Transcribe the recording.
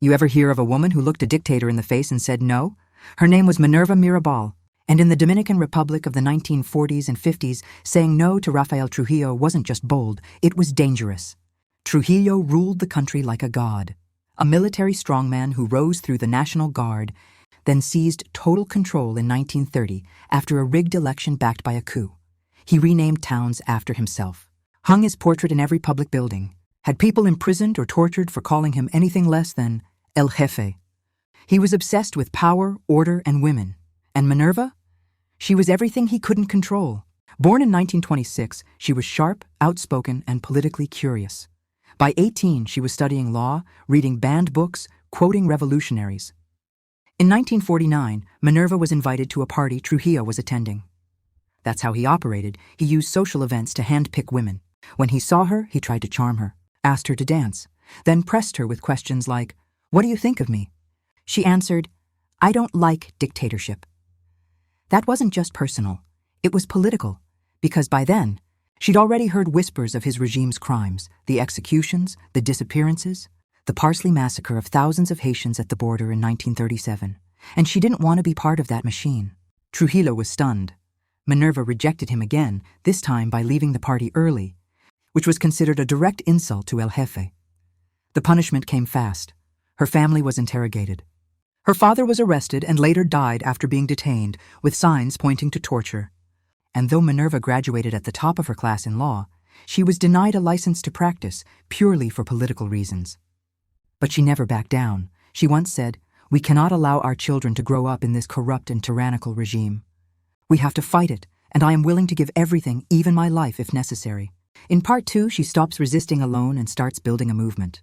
You ever hear of a woman who looked a dictator in the face and said no? Her name was Minerva Mirabal, and in the Dominican Republic of the 1940s and 50s, saying no to Rafael Trujillo wasn't just bold, it was dangerous. Trujillo ruled the country like a god, a military strongman who rose through the National Guard, then seized total control in 1930 after a rigged election backed by a coup. He renamed towns after himself, hung his portrait in every public building, had people imprisoned or tortured for calling him anything less than El Jefe. He was obsessed with power, order, and women. And Minerva? She was everything he couldn't control. Born in 1926, she was sharp, outspoken, and politically curious. By 18, she was studying law, reading banned books, quoting revolutionaries. In 1949, Minerva was invited to a party Trujillo was attending. That's how he operated. He used social events to handpick women. When he saw her, he tried to charm her, asked her to dance, then pressed her with questions like, "What do you think of me?" She answered, "I don't like dictatorship." That wasn't just personal, it was political, because by then, she'd already heard whispers of his regime's crimes, the executions, the disappearances, the Parsley massacre of thousands of Haitians at the border in 1937, and she didn't want to be part of that machine. Trujillo was stunned. Minerva rejected him again, this time by leaving the party early, which was considered a direct insult to El Jefe. The punishment came fast. Her family was interrogated. Her father was arrested and later died after being detained, with signs pointing to torture. And though Minerva graduated at the top of her class in law, she was denied a license to practice purely for political reasons. But she never backed down. She once said, "We cannot allow our children to grow up in this corrupt and tyrannical regime. We have to fight it, and I am willing to give everything, even my life if necessary." In part 2, she stops resisting alone and starts building a movement.